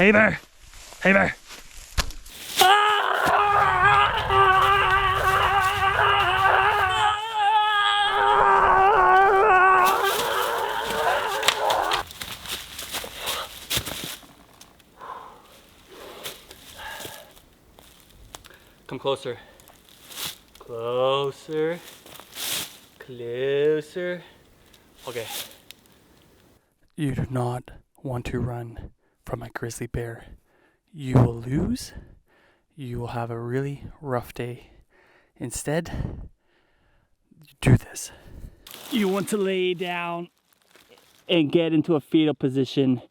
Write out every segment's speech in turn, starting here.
Hey bear! Hey bear! Come closer. Closer. Closer. Okay. You do not want to run from a grizzly bear. You will lose. You will have a really rough day. Instead, do this. You want to lay down and get into a fetal position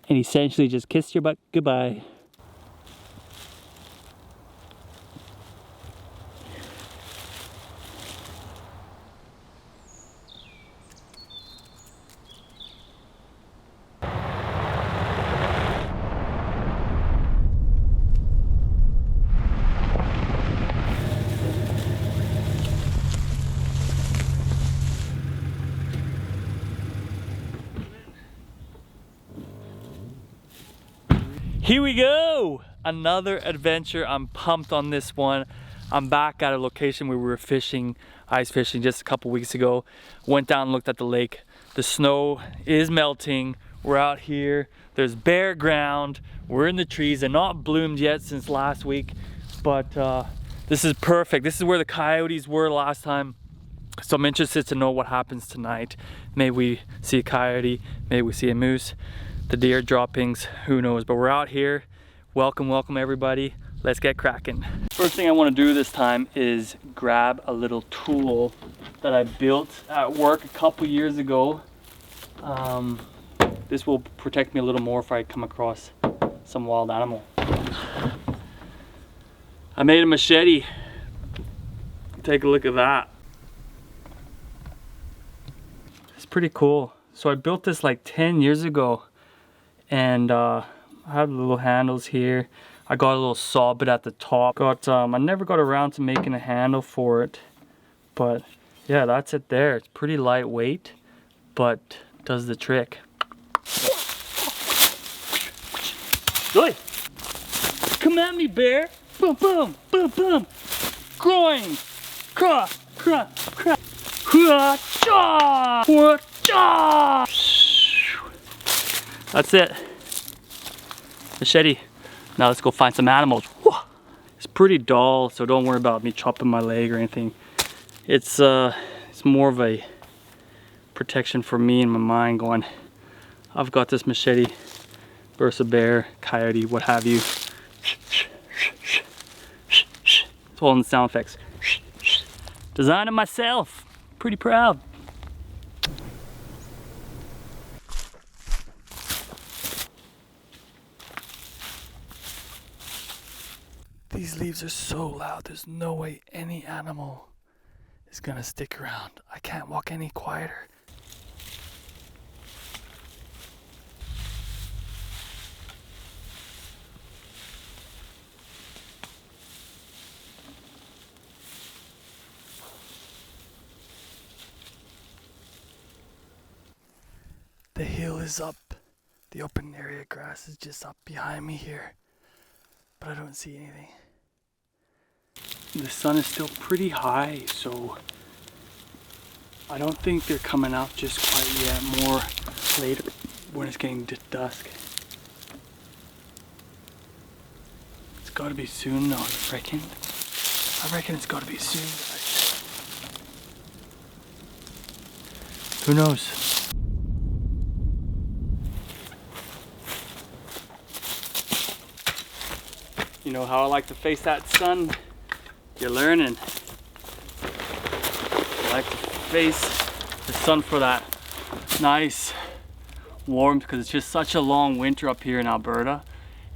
and essentially just kiss your butt goodbye. Here we go! Another adventure. I'm pumped on this one. I'm back at a location where we were fishing, ice fishing just a couple weeks ago. Went down and looked at the lake. The snow is melting. We're out here. There's bare ground. We're in the trees. They're not bloomed yet since last week, but this is perfect. This is where the coyotes were last time. So I'm interested to know what happens tonight. Maybe we see a coyote, maybe we see a moose. The deer droppings, who knows, but we're out here. Welcome everybody. Let's get cracking. First thing I want to do this time is grab a little tool that I built at work a couple years ago. This will protect me a little more if I come across some wild animal. I made a machete. Take a look at that. It's pretty cool. So I built this like 10 years ago. And I have little handles here. I got a little saw bit at the top. I never got around to making a handle for it. But yeah, that's it there. It's pretty lightweight, but does the trick. Good. Come at me, bear. Boom, boom, boom, boom. Groin. Craw, craw, craw. Hua-cha! Hua-cha! That's it. Machete. Now let's go find some animals. It's pretty dull, so don't worry about me chopping my leg or anything. It's more of a protection for me and my mind going, I've got this machete versus a bear, coyote, what have you. It's all in the sound effects. Designed it myself. Pretty proud. These leaves are so loud, there's no way any animal is gonna stick around. I can't walk any quieter. The hill is up. The open area grass is just up behind me here, but I don't see anything. The sun is still pretty high, so I don't think they're coming out just quite yet. More later when it's getting to dusk. It's gotta be soon though, I reckon. I reckon it's gotta be soon, guys. Who knows? You know how I like to face that sun? You're learning. I like to face the sun for that nice warmth, because it's just such a long winter up here in Alberta.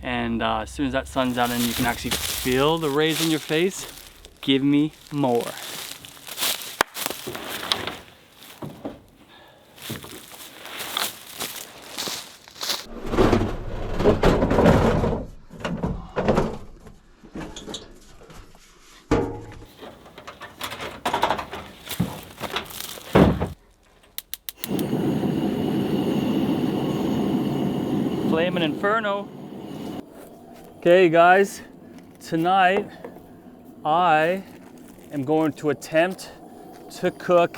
And as soon as that sun's out and you can actually feel the rays in your face, give me more. Flaming Inferno. Okay guys, tonight I am going to attempt to cook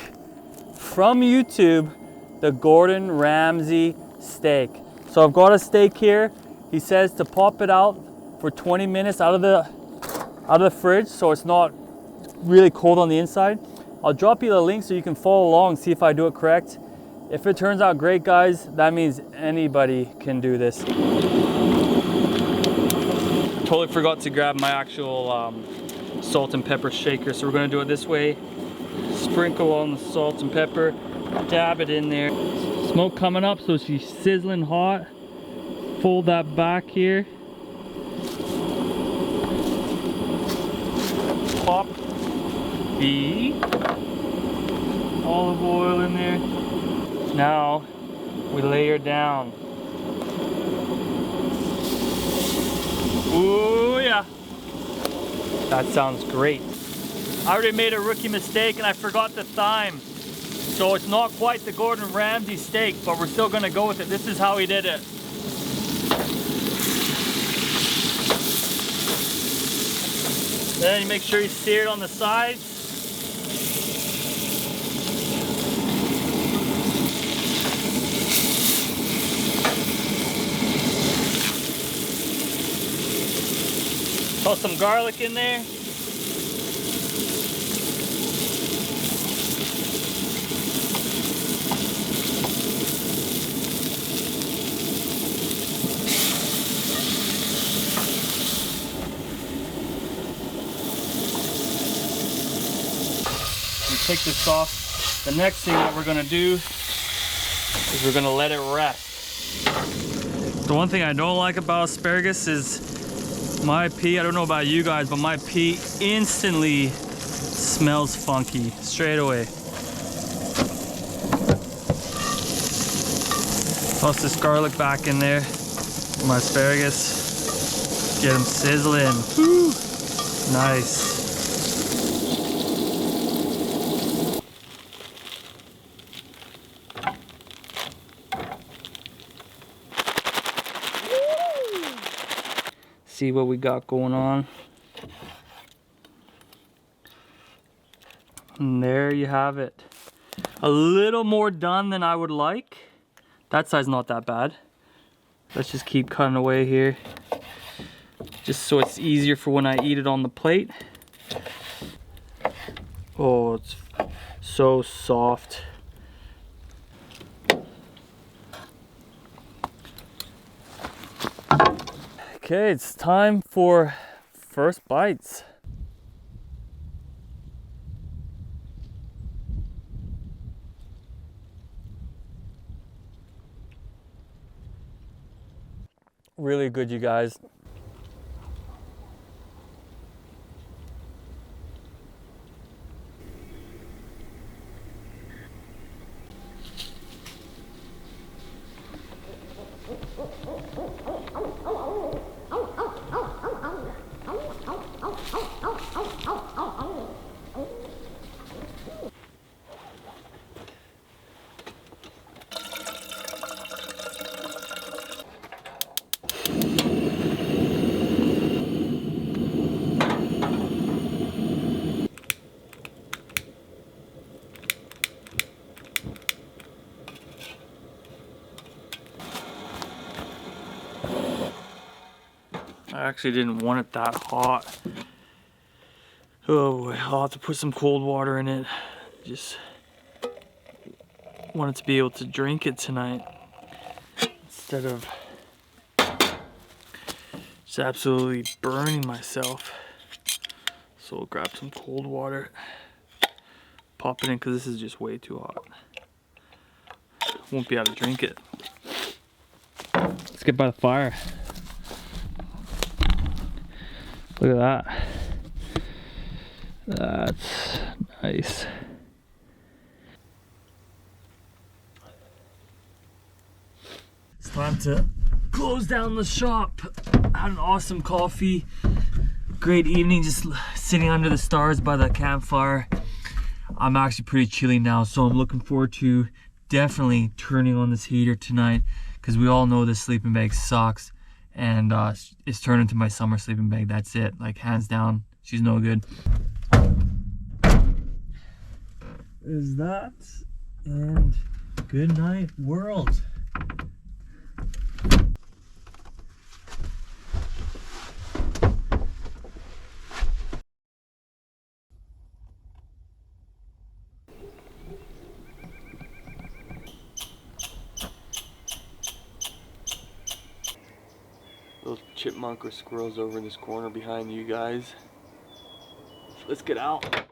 from YouTube the Gordon Ramsay steak. So I've got a steak here. He says to pop it out for 20 minutes out of the fridge so it's not really cold on the inside. I'll drop you the link so you can follow along, see if I do it correct. If it turns out great, guys, that means anybody can do this. Totally forgot to grab my actual salt and pepper shaker, so we're gonna do it this way. Sprinkle on the salt and pepper, dab it in there. Smoke coming up, so she's sizzling hot. Fold that back here. Pop the olive oil in there. Now we layer down. Ooh yeah, that sounds great. I already made a rookie mistake and I forgot the thyme. So it's not quite the Gordon Ramsay steak, but we're still gonna go with it. This is how he did it. Then you make sure you sear it on the sides. Toss some garlic in there. Take this off. The next thing that we're gonna do is we're gonna let it rest. The one thing I don't like about asparagus is my pea, I don't know about you guys, but my pea instantly smells funky straight away. Toss this garlic back in there. My asparagus. Get them sizzling. Woo. Nice. See what we got going on. And there you have it. A little more done than I would like. That side's not that bad. Let's just keep cutting away here. Just so it's easier for when I eat it on the plate. Oh, it's so soft. Okay, it's time for first bites. Really good, you guys. I actually didn't want it that hot. Oh, I'll have to put some cold water in it. Just wanted to be able to drink it tonight instead of just absolutely burning myself. So we'll grab some cold water, pop it in because this is just way too hot. Won't be able to drink it. Let's get by the fire. Look at that. That's nice. It's time to close down the shop. Had an awesome coffee. Great evening just sitting under the stars by the campfire. I'm actually pretty chilly now, so I'm looking forward to definitely turning on this heater tonight because we all know this sleeping bag sucks. and it's turned into my summer sleeping bag. That's it, like hands down, she's no good. Is that, and good night world. Little chipmunk or squirrels over in this corner behind you guys. So let's get out.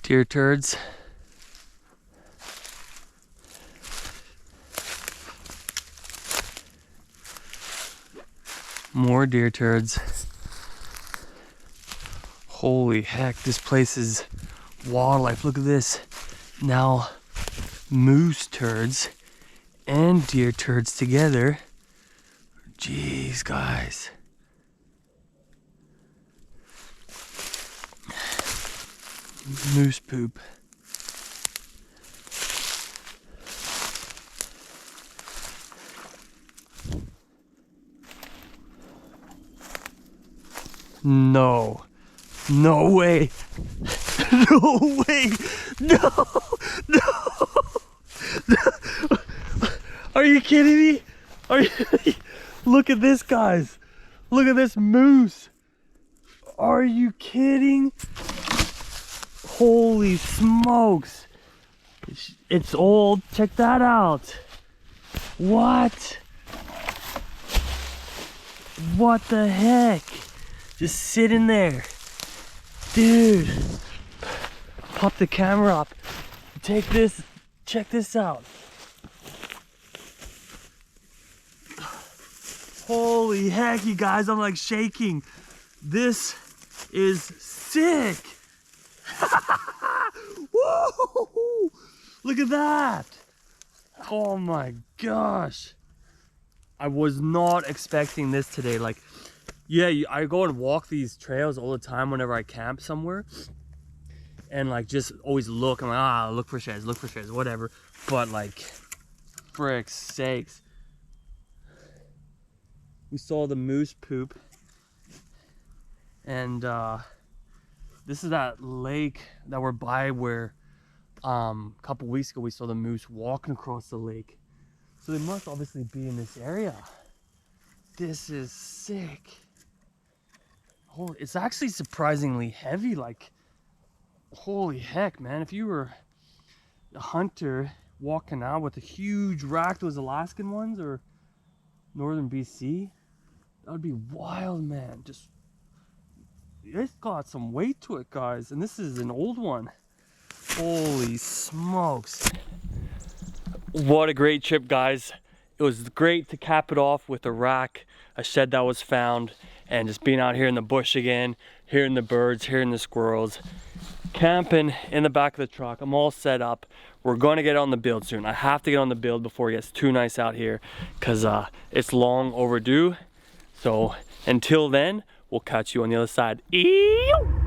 Deer turds. More deer turds. Holy heck, this place is wildlife. Look at this. Now moose turds and deer turds together. Jeez, guys. Moose poop. No. No way. No way. No. No. No. Are you kidding me? Are you? Look at this, guys. Look at this moose. Are you kidding? Holy smokes. It's old. Check that out. What? What the heck? Just sitting there. Dude. Pop the camera up. Take this. Check this out. Holy heck, you guys. I'm like shaking. This is sick. Woo! Look at that. Oh my gosh. I was not expecting this today. Like, yeah, I go and walk these trails all the time whenever I camp somewhere, and like just always look. I'm like, look for sheds, whatever. But like, frick's sakes, we saw the moose poop, and this is that lake that we're by where a couple weeks ago we saw the moose walking across the lake. So they must obviously be in this area. This is sick. Oh, it's actually surprisingly heavy. Like, holy heck, man. If you were a hunter walking out with a huge rack, those Alaskan ones or northern BC, that would be wild, man. Just, it's got some weight to it, guys. And this is an old one. Holy smokes. What a great trip, guys. It was great to cap it off with a rack, a shed that was found, and just being out here in the bush again, hearing the birds, hearing the squirrels, camping in the back of the truck. I'm all set up. We're going to get on the build soon. I have to get on the build before it gets too nice out here, because it's long overdue. So until then, we'll catch you on the other side. Eeeew!